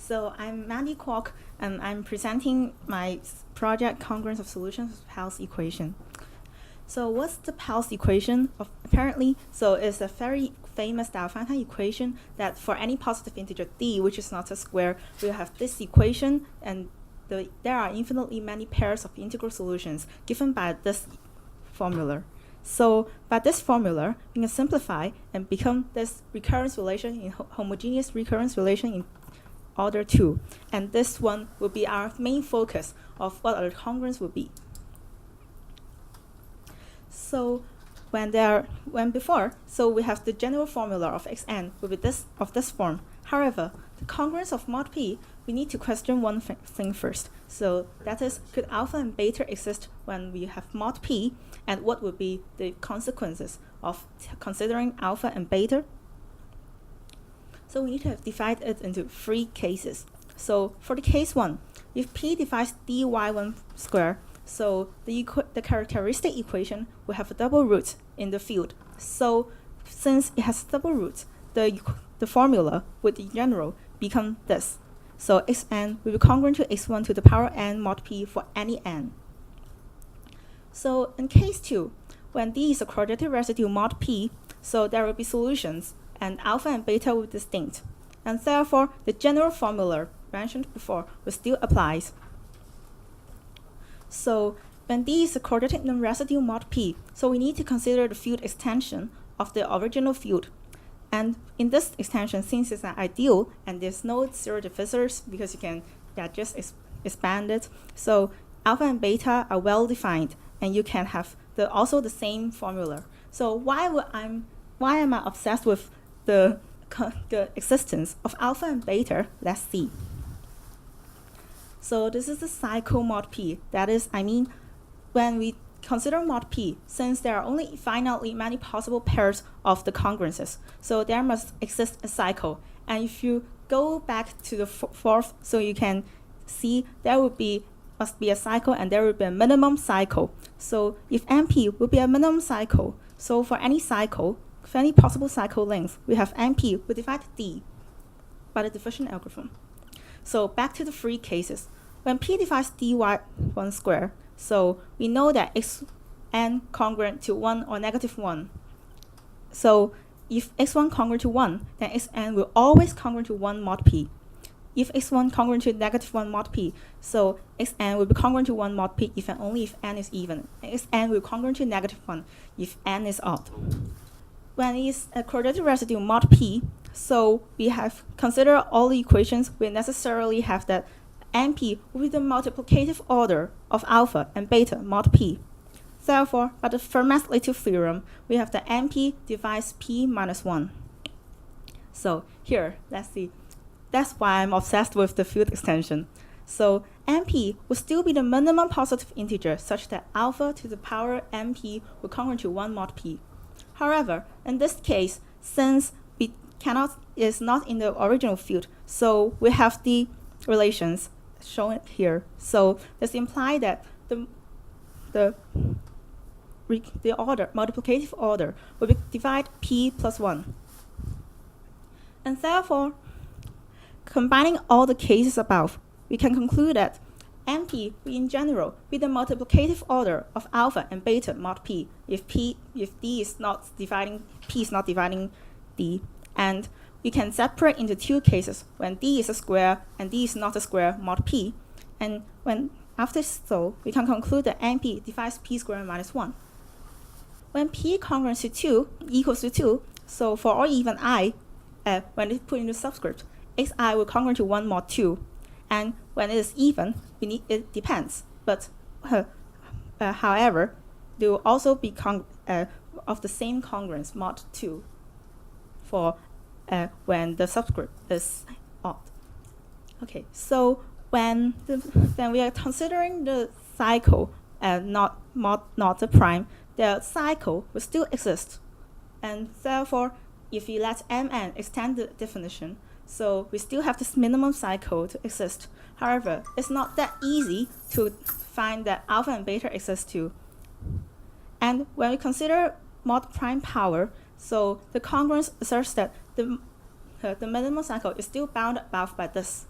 So I'm Mandy Kwok, and I'm presenting my project Congruence of Solutions of Pell's equation. So what's the Pell's equation? Apparently, so it's a very famous Diophantine equation that for any positive integer d, which is not a square, we have this equation, and there are infinitely many pairs of integral solutions given by this formula. So by this formula, we can simplify and become this recurrence relation in homogeneous recurrence relation in order 2. And this one will be our main focus of what our congruence will be. So so we have the general formula of xn will be this form. However, the congruence of mod p, we need to question one thing first. So that is, could alpha and beta exist when we have mod p, and what would be the consequences of considering alpha and beta? So we need to divide it into 3 cases. So for the case 1, if p divides dy1 square, so the characteristic equation will have a double root in the field. So since it has double roots, the formula would in general become this. So xn will be congruent to x1 to the power n mod p for any n. So in case 2, when d is a quadratic residue mod p, so there will be solutions, and alpha and beta will be distinct. And therefore, the general formula mentioned before will still applies. So when d is a quadratic non-residue mod p, so we need to consider the field extension of the original field. And in this extension, since it's an ideal and there's no zero divisors because you can just expand it, so alpha and beta are well defined, and you can have also the same formula. So why am I obsessed with the existence of alpha and beta? Let's see. So this is the cycle mod p. That is, when we consider mod p, since there are only finitely many possible pairs of the congruences, so there must exist a cycle. And if you go back to the fourth, so you can see there must be a cycle, and there will be a minimum cycle. So if NP will be a minimum cycle, so for any cycle, for any possible cycle length, we have NP, we divide D by the division algorithm. So back to the 3 cases. When p divides dy1 square, so we know that xn congruent to 1 or negative 1. So if x1 congruent to 1, then xn will always congruent to 1 mod p. If x1 congruent to negative 1 mod p, so xn will be congruent to 1 mod p if and only if n is even. And xn will congruent to negative 1 if n is odd. When it's a quadratic residue mod p, so we have consider all the equations, we necessarily have that np will be the multiplicative order of alpha and beta mod p. Therefore, by the Fermat's-Lehto theorem, we have that np divides p minus 1. So here, let's see. That's why I'm obsessed with the field extension. So np will still be the minimum positive integer such that alpha to the power np will congruent to 1 mod p. However, in this case, since is not in the original field, so we have the relations shown here. So this implies that the multiplicative order will be divide p plus 1. And therefore, combining all the cases above, we can conclude that np will in general be the multiplicative order of alpha and beta mod p if p is not dividing d. And we can separate into 2 cases when d is a square and d is not a square mod p. And we can conclude that np divides p squared minus 1. When p congruent to 2 equals to 2, so for all even I, when it's put into subscript, xi will congruent to 1 mod 2. And when it is even, it depends. But however, they will also be of the same congruence mod 2 for when the subscript is odd. Okay, so then we are considering the cycle not the prime, the cycle will still exist. And therefore, if we let mn extend the definition, so we still have this minimum cycle to exist. However, it's not that easy to find that alpha and beta exist too. And when we consider mod prime power, so the congruence asserts that the minimum cycle is still bounded above by this.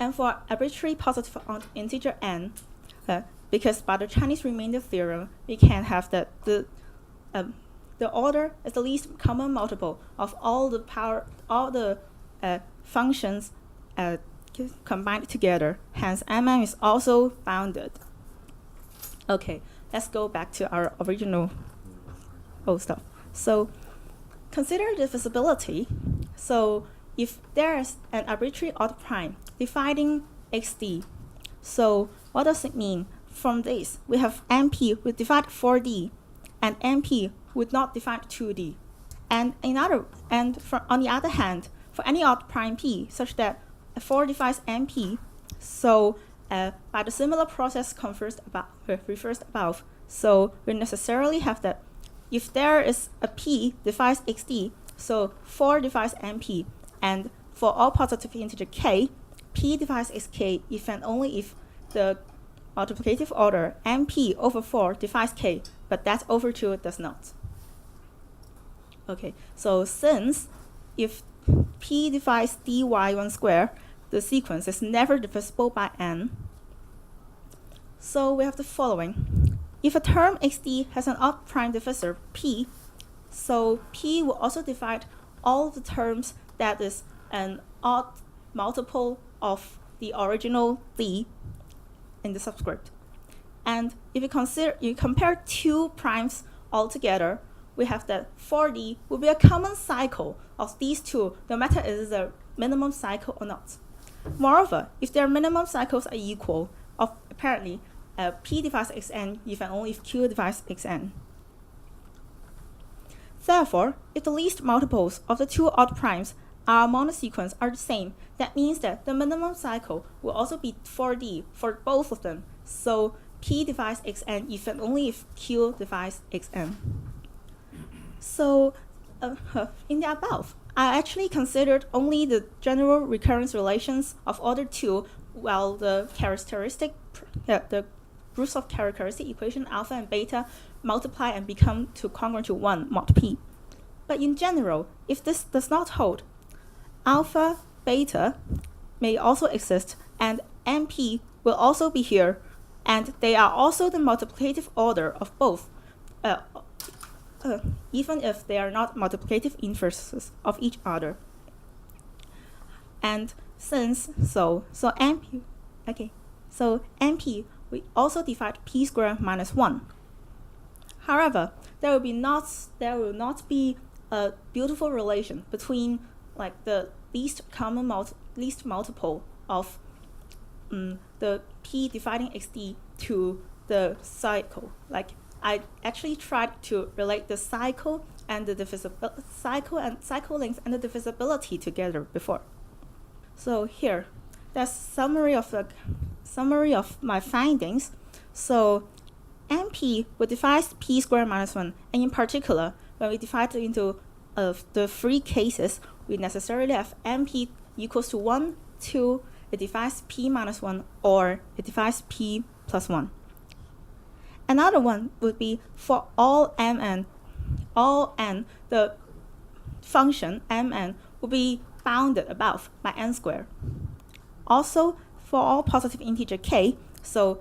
And for arbitrary positive integer n, because by the Chinese remainder theorem, we can have that the order is the least common multiple of all the functions combined together. Hence, Mn is also bounded. Okay, let's go back to our original old stuff. So, consider divisibility. So, if there is an arbitrary odd prime dividing xd, so what does it mean? From this, we have np would divide 4d, and np would not divide 2d. And on the other hand, for any odd prime p such that 4 divides np, so by the similar process referred above, so we necessarily have that if there is a p divides xd, so 4 divides np, and for all positive integer k, p divides xk if and only if the multiplicative order np over 4 divides k, but that over 2 does not. Okay, so since if p divides dy1 square, the sequence is never divisible by n, so we have the following. If a term xd has an odd prime divisor p, so p will also divide all the terms that is an odd multiple of the original d in the subscript. And if you compare two primes altogether, we have that 4d will be a common cycle of these two, no matter is it a minimum cycle or not. Moreover, if their minimum cycles are equal, apparently p divides xn if and only if q divides xn. Therefore, if the least multiples of the two odd primes are among the sequence are the same, that means that the minimum cycle will also be 4d for both of them. So p divides xn if and only if q divides xn. So in the above, I actually considered only the general recurrence relations of order 2, while the roots of characteristic equation alpha and beta multiply and become congruent to 1 mod p. But in general, if this does not hold, alpha, beta may also exist, and np will also be here, and they are also the multiplicative order of both, even if they are not multiplicative inverses of each other. And since np we also divide p squared minus 1. However, there will not be a beautiful relation between like the least multiple of the p dividing xd to the cycle. Like I actually tried to relate the cycle and the cycle length and the divisibility together before. So here, that's summary of my findings. So np would divide p squared minus 1, and in particular, when we divide it into the three cases, we necessarily have np equals to 1, 2, it divides p minus 1, or it divides p plus 1. Another one would be for all n, the function mn will be bounded above by n squared. Also, for all positive integer k, so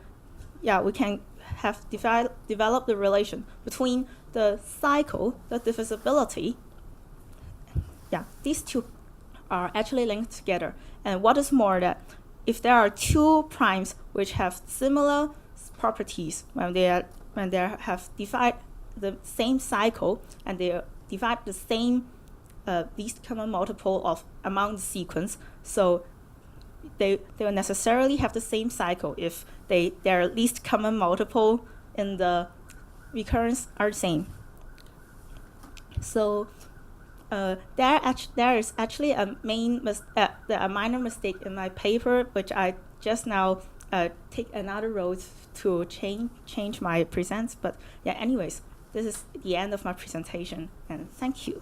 yeah, we can have developed the relation between the cycle, the divisibility. Yeah, these two are actually linked together. And what is more, that if there are two primes which have similar properties when they have divide the same cycle and they divide the same least common multiple of among the sequence, so they will necessarily have the same cycle if their least common multiple in the recurrence are the same. So there is actually a minor mistake in my paper, which I just now take another road to change my presents. But yeah, anyways, this is the end of my presentation, and thank you.